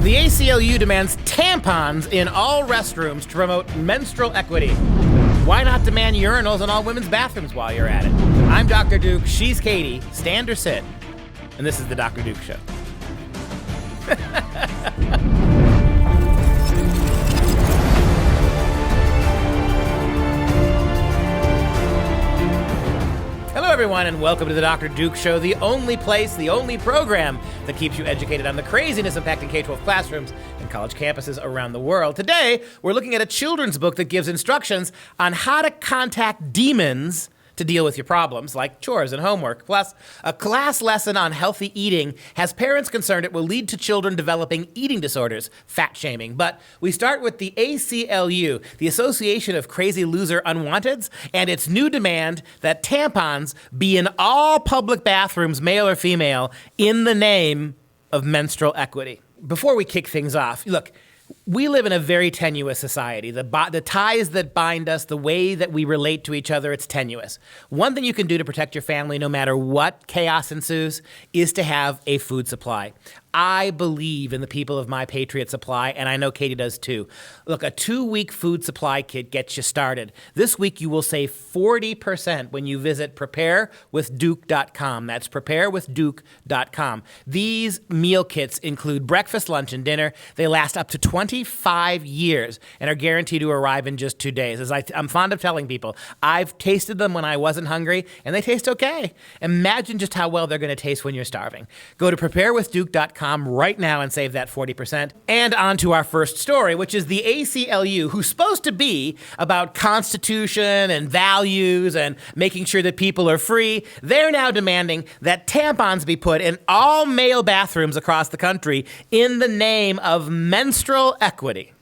The ACLU demands tampons in all restrooms to promote menstrual equity. Why not demand urinals in all women's bathrooms while you're at it? I'm Dr. Duke, she's Katie, stand or sit, and this is the Dr. Duke Show. Hello, everyone, and welcome to the Dr. Duke Show, the only place, the only program that keeps you educated on the craziness impacting K-12 classrooms and college campuses around the world. Today, we're looking at a children's book that gives instructions on how to contact demons to deal with your problems, like chores and homework. Plus, a class lesson on healthy eating has parents concerned it will lead to children developing eating disorders, fat shaming. But we start with the ACLU, the Association of Crazy Loser Unwanteds, and its new demand that tampons be in all public bathrooms, male or female, in the name of menstrual equity. Before we kick things off, look, we live in a very tenuous society. The ties that bind us, the way that we relate to each other, it's tenuous. One thing you can do to protect your family, no matter what chaos ensues, is to have a food supply. I believe in the people of My Patriot Supply, and I know Katie does too. Look, a 2-week food supply kit gets you started. This week you will save 40% when you visit preparewithduke.com. That's preparewithduke.com. These meal kits include breakfast, lunch, and dinner. They last up to 25 years and are guaranteed to arrive in just 2 days. As I'm fond of telling people, I've tasted them when I wasn't hungry, and they taste okay. Imagine just how well they're going to taste when you're starving. Go to preparewithduke.com right now and save that 40%. And on to our first story, which is the ACLU, who's supposed to be about Constitution and values and making sure that people are free. They're now demanding that tampons be put in all male bathrooms across the country in the name of menstrual equity.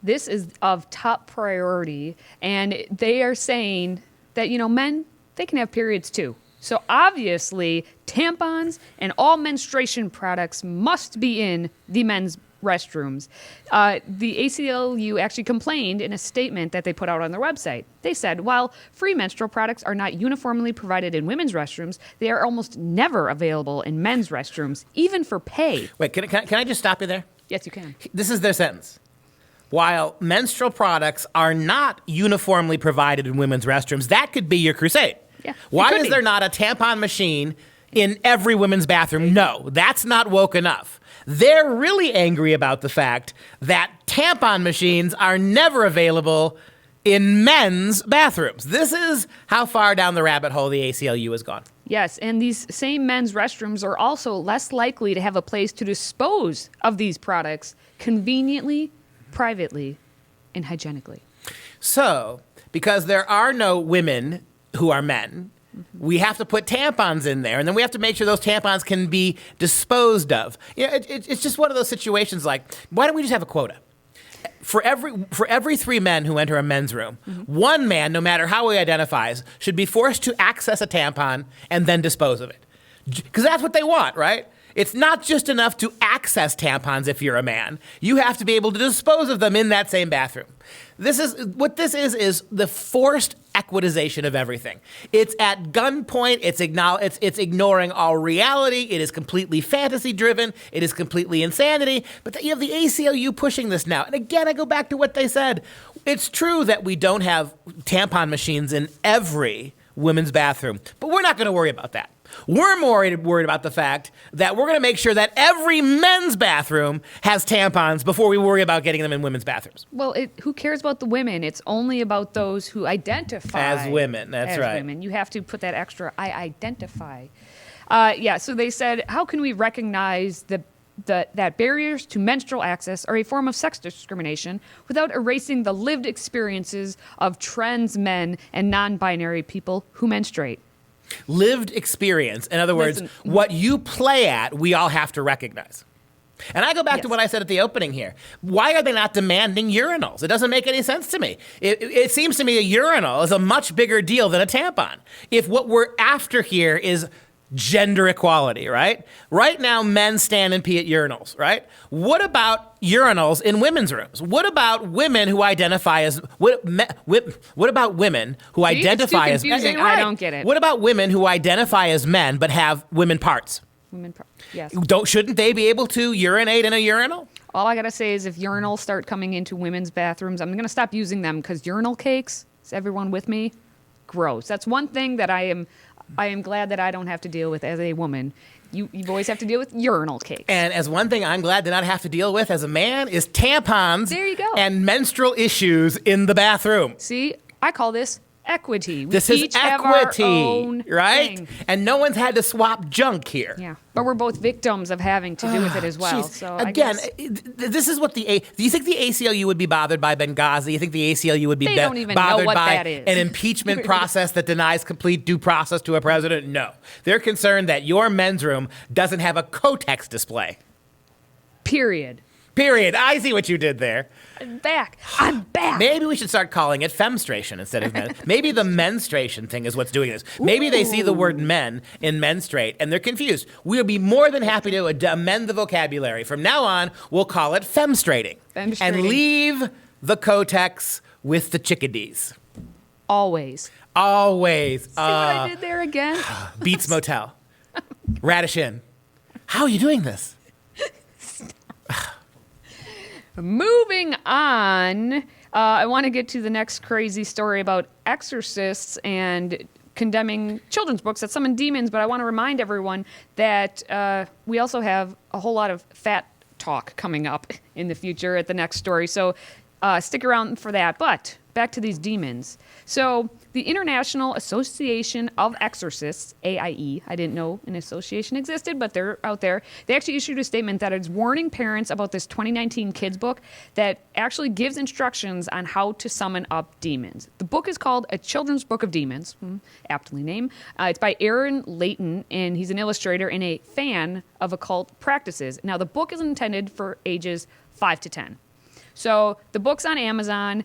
This is of top priority, and they are saying that, men, they can have periods too. So obviously, tampons and all menstruation products must be in the men's restrooms. The ACLU actually complained in a statement that they put out on their website. They said, while free menstrual products are not uniformly provided in women's restrooms, they are almost never available in men's restrooms, even for pay. Wait, can I just stop you there? Yes, you can. This is their sentence. While menstrual products are not uniformly provided in women's restrooms, that could be your crusade. Yeah, why is there not a tampon machine in every women's bathroom? No, that's not woke enough. They're really angry about the fact that tampon machines are never available in men's bathrooms. This is how far down the rabbit hole the ACLU has gone. Yes, and these same men's restrooms are also less likely to have a place to dispose of these products conveniently, privately, and hygienically. So, because there are no women who are men, we have to put tampons in there, and then we have to make sure those tampons can be disposed of. It's just one of those situations like, why don't we just have a quota? For every 3 men who enter a men's room, one man, no matter how he identifies, should be forced to access a tampon and then dispose of it. Because that's what they want, right? It's not just enough to access tampons if you're a man. You have to be able to dispose of them in that same bathroom. This is the forced equitization of everything. It's at gunpoint. It's ignoring all reality. It is completely fantasy-driven. It is completely insanity. But you have the ACLU pushing this now. And again, I go back to what they said. It's true that we don't have tampon machines in every women's bathroom, but we're not going to worry about that. We're more worried about the fact that we're going to make sure that every men's bathroom has tampons before we worry about getting them in women's bathrooms. Well, who cares about the women? It's only about those who identify as women. That's right. Women. You have to put that extra "I identify." So they said, how can we recognize that barriers to menstrual access are a form of sex discrimination without erasing the lived experiences of trans men and non-binary people who menstruate? Lived experience. In other words, what you play at, we all have to recognize. And I go back to what I said at the opening here. Why are they not demanding urinals? It doesn't make any sense to me. It seems to me a urinal is a much bigger deal than a tampon. If what we're after here is gender equality, right? Right now, men stand and pee at urinals, right? What about urinals in women's rooms? What about women who identify as what about women who identify as I don't get it. What about women who identify as men but have women parts? Yes. Shouldn't they be able to urinate in a urinal? All I gotta say is if urinals start coming into women's bathrooms, I'm gonna stop using them because urinal cakes, is everyone with me? Gross. That's one thing that I am glad that I don't have to deal with as a woman. You've always have to deal with urinal cakes. And as one thing I'm glad to not have to deal with as a man is tampons. There you go. And menstrual issues in the bathroom. See, I call this equity. This is each have our own right? thing. And no one's had to swap junk here. Yeah, but we're both victims of having to do with it as well. Jeez. So again, this is what do you think the ACLU would be bothered by Benghazi? You think the ACLU would be They don't even bothered know what by that is. an impeachment process that denies complete due process to a president? No. They're concerned that your men's room doesn't have a Kotex display. Period. I see what you did there. I'm back. Maybe we should start calling it femstration instead of men. Maybe the menstruation thing is what's doing this. Maybe they see the word men in menstruate and they're confused. We'll be more than happy to amend the vocabulary. From now on, we'll call it femstrating. And leave the Kotex with the chickadees. Always. See what I did there again? Beats Motel. Radish Inn. How are you doing this? Moving on, I want to get to the next crazy story about exorcists and condemning children's books that summon demons, but I want to remind everyone that we also have a whole lot of fat talk coming up in the future at the next story, so stick around for that. But back to these demons. So the International Association of Exorcists, AIE, I didn't know an association existed, but they're out there. They actually issued a statement that is warning parents about this 2019 kids book that actually gives instructions on how to summon up demons. The book is called A Children's Book of Demons, aptly named. It's by Aaron Layton, and he's an illustrator and a fan of occult practices. Now, the book is intended for ages 5 to 10. So the book's on Amazon.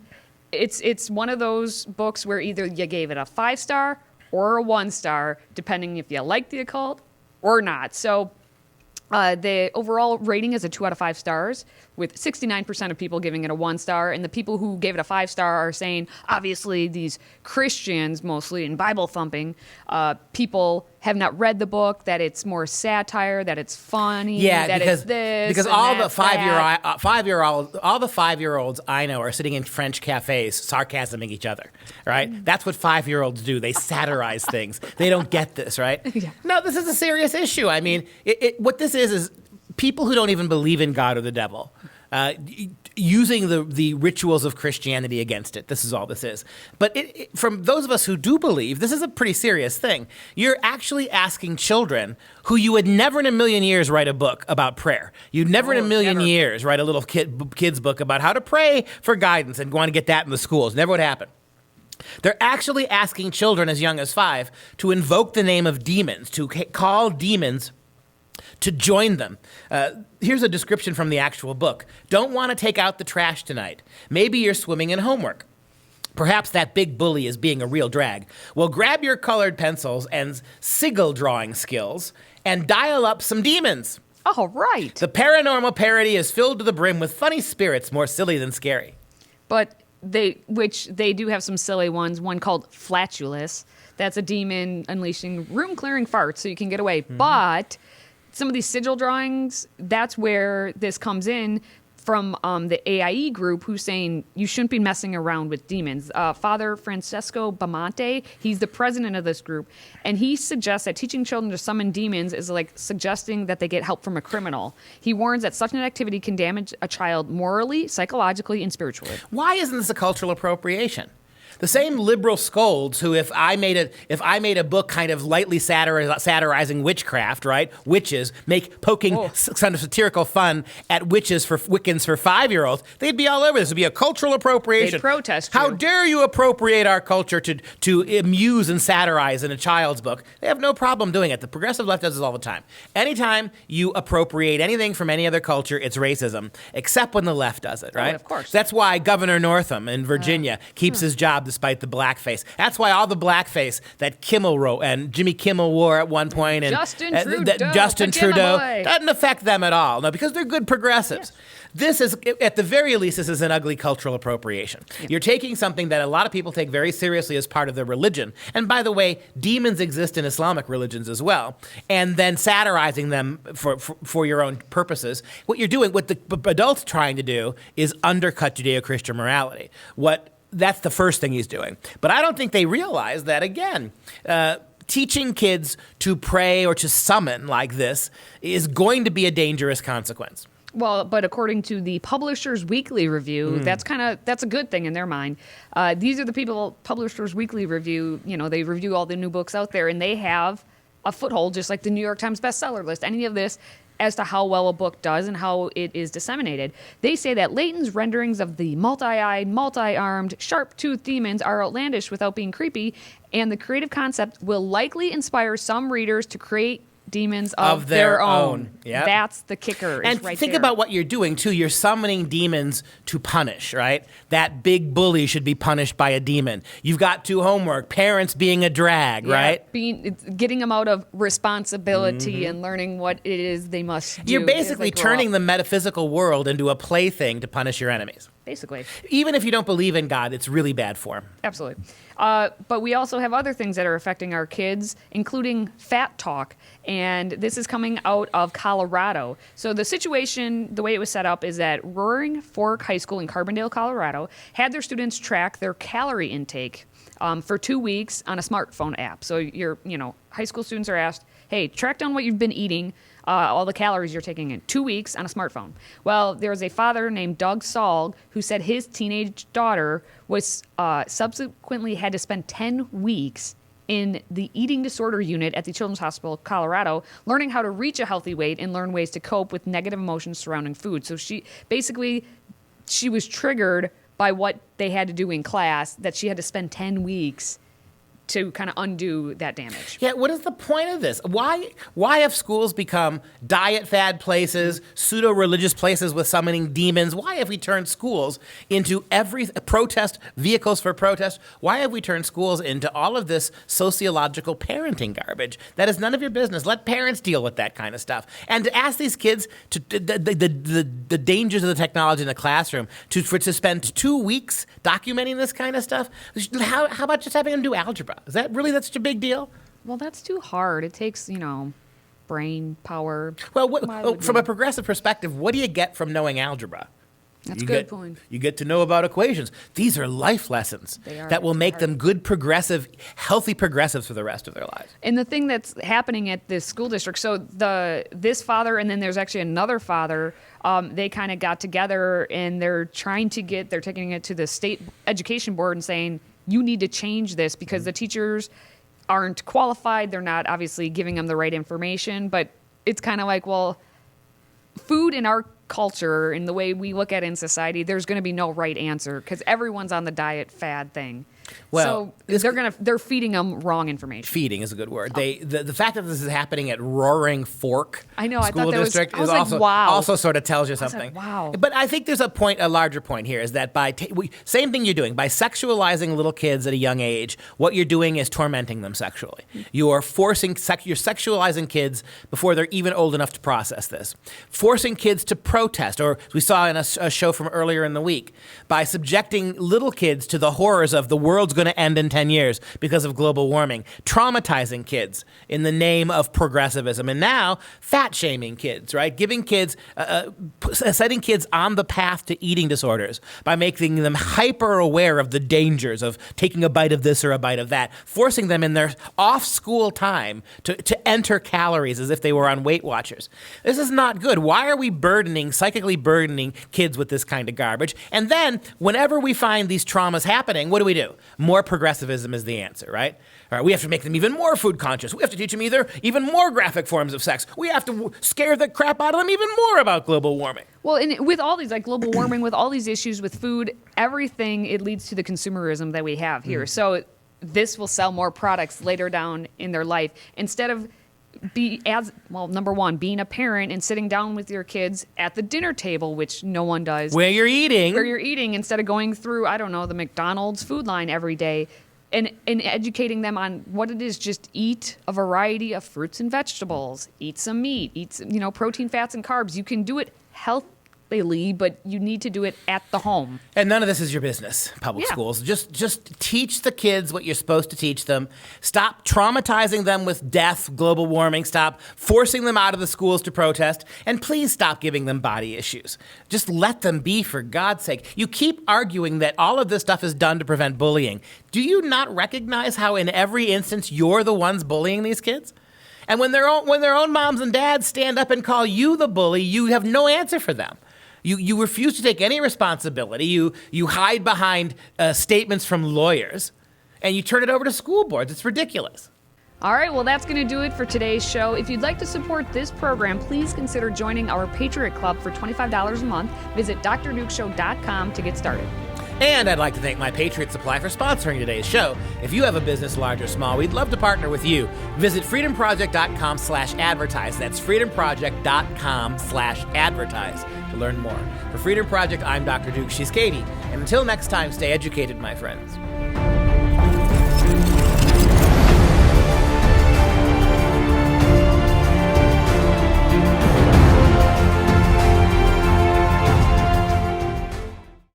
It's one of those books where either you gave it a 5-star or a 1-star, depending if you like the occult or not. So the overall rating is a 2 out of 5 stars, with 69% of people giving it a 1-star. And the people who gave it a 5-star are saying, obviously, these Christians, mostly in Bible thumping, people have not read the book, that it's more satire, that it's funny, that it's this. Because all the 5-year-olds I know are sitting in French cafes sarcasming each other, right? That's what 5-year-olds do. They satirize things. They don't get this, right? Yeah. No, this is a serious issue. I mean, what this is people who don't even believe in God or the devil using the rituals of Christianity against it. This is all this is. But from those of us who do believe, this is a pretty serious thing. You're actually asking children who you would never in a million years write a book about prayer. You'd never in a million years write a little kid's book about how to pray for guidance and want to get that in the schools. Never would happen. They're actually asking children as young as 5 to invoke the name of demons, to call demons to join them. Here's a description from the actual book. Don't want to take out the trash tonight. Maybe you're swimming in homework. Perhaps that big bully is being a real drag. Well, grab your colored pencils and sigil drawing skills and dial up some demons. All right. The paranormal parody is filled to the brim with funny spirits more silly than scary. But they do have some silly ones. One called Flatulous. That's a demon unleashing room-clearing farts so you can get away. Mm-hmm. But some of these sigil drawings, that's where this comes in from the AIE group, who's saying you shouldn't be messing around with demons. Father Francesco Bamonte, he's the president of this group, and he suggests that teaching children to summon demons is like suggesting that they get help from a criminal. He warns that such an activity can damage a child morally, psychologically, and spiritually. Why isn't this a cultural appropriation? The same liberal scolds who, if I made a book kind of lightly satirizing witchcraft, right? Witches, poking kind of satirical fun at Wiccans for 5-year-olds, they'd be all over this. It'd be a cultural appropriation. They'd protest you. How dare you appropriate our culture to amuse and satirize in a child's book? They have no problem doing it. The progressive left does this all the time. Anytime you appropriate anything from any other culture, it's racism, except when the left does it, right? Of course. That's why Governor Northam in Virginia keeps his job job despite the blackface. That's why all the blackface that Kimmel wrote and Jimmy Kimmel wore at one point and Justin Trudeau doesn't affect them at all. No, because they're good progressives. Yes. This is, at the very least, this is an ugly cultural appropriation. Yeah. You're taking something that a lot of people take very seriously as part of their religion. And by the way, demons exist in Islamic religions as well. And then satirizing them for your own purposes. What you're doing, what the adult's trying to do is undercut Judeo-Christian morality. That's the first thing he's doing. But I don't think they realize that, again, teaching kids to pray or to summon like this is going to be a dangerous consequence. Well, but according to the Publishers Weekly Review, that's a good thing in their mind. These are the people, Publishers Weekly Review, they review all the new books out there, and they have a foothold, just like the New York Times bestseller list, any of this, as to how well a book does and how it is disseminated. They say that Layton's renderings of the multi-eyed, multi-armed, sharp-toothed demons are outlandish without being creepy, and the creative concept will likely inspire some readers to create demons of their own. Yep. That's the kicker. And think about what you're doing, too. You're summoning demons to punish, right? That big bully should be punished by a demon. You've got to homework, parents being a drag, right? Getting them out of responsibility and learning what it is they must do. You're basically turning the metaphysical world into a plaything to punish your enemies. Basically. Even if you don't believe in God, it's really bad form. Absolutely. But we also have other things that are affecting our kids, including fat talk. And this is coming out of Colorado. So the situation, the way it was set up, is that Roaring Fork High School in Carbondale, Colorado, had their students track their calorie intake for 2 weeks on a smartphone app. So high school students are asked, hey, track down what you've been eating, all the calories you're taking in 2 weeks on a smartphone. Well, there was a father named Doug Saul who said his teenage daughter was subsequently had to spend 10 weeks in the eating disorder unit at the Children's Hospital of Colorado, learning how to reach a healthy weight and learn ways to cope with negative emotions surrounding food. So she was triggered by what they had to do in class, that she had to spend 10 weeks to kind of undo that damage. Yeah, what is the point of this? Why have schools become diet fad places, pseudo-religious places with summoning demons? Why have we turned schools into vehicles for protest? Why have we turned schools into all of this sociological parenting garbage? That is none of your business. Let parents deal with that kind of stuff. And to ask these kids the dangers of the technology in the classroom, to spend 2 weeks documenting this kind of stuff, how about just having them do algebra? Is that really such a big deal? Well, that's too hard. It takes, brain power. Well, from a progressive perspective, what do you get from knowing algebra? That's a good point. You get to know about equations. These are life lessons that will make them good progressive, healthy progressives for the rest of their lives. And the thing that's happening at this school district, so this father and then there's actually another father, they kind of got together and they're taking it to the state education board and saying, you need to change this because the teachers aren't qualified. They're not obviously giving them the right information. But it's kind of like, well, food in our culture and the way we look at it in society, there's going to be no right answer because everyone's on the diet fad thing. Well, so they're feeding them wrong information. Feeding is a good word. The fact that this is happening at Roaring Fork School District is also also sort of tells you something. Wow. But I think there's a larger point here is that same thing you're doing by sexualizing little kids at a young age. What you're doing is tormenting them sexually. You're sexualizing kids before they're even old enough to process this. Forcing kids to protest, or as we saw in a show from earlier in the week, by subjecting little kids to the horrors of the world's going to end in 10 years because of global warming, traumatizing kids in the name of progressivism, and now fat shaming kids, right? Giving kids, setting kids on the path to eating disorders by making them hyper aware of the dangers of taking a bite of this or a bite of that, forcing them in their off-school time to enter calories as if they were on Weight Watchers. This is not good. Why are we psychically burdening kids with this kind of garbage? And then whenever we find these traumas happening, what do? More progressivism is the answer, right? All right, we have to make them even more food conscious. We have to teach them even more graphic forms of sex. We have to scare the crap out of them even more about global warming. Well, and with all these, like global warming, with all these issues with food, everything, it leads to the consumerism that we have here. So this will sell more products later down in their life. Instead of number one, being a parent and sitting down with your kids at the dinner table, which no one does. Where you're eating Instead of going through, I don't know, the McDonald's food line every day. And educating them on what it is, just eat a variety of fruits and vegetables, eat some meat, eat some, protein, fats, and carbs. You can do it healthily, but you need to do it at the home. And none of this is your business, public schools. Just teach the kids what you're supposed to teach them. Stop traumatizing them with death, global warming. Stop forcing them out of the schools to protest. And please stop giving them body issues. Just let them be, for God's sake. You keep arguing that all of this stuff is done to prevent bullying. Do you not recognize how in every instance you're the ones bullying these kids? And when their own moms and dads stand up and call you the bully, you have no answer for them. You refuse to take any responsibility. You hide behind statements from lawyers, and you turn it over to school boards. It's ridiculous. All right, well, that's going to do it for today's show. If you'd like to support this program, please consider joining our Patriot Club for $25 a month. Visit drdukeshow.com to get started. And I'd like to thank My Patriot Supply for sponsoring today's show. If you have a business, large or small, we'd love to partner with you. Visit freedomproject.com/advertise. That's freedomproject.com/advertise to learn more. For Freedom Project, I'm Dr. Duke. She's Katie. And until next time, stay educated, my friends.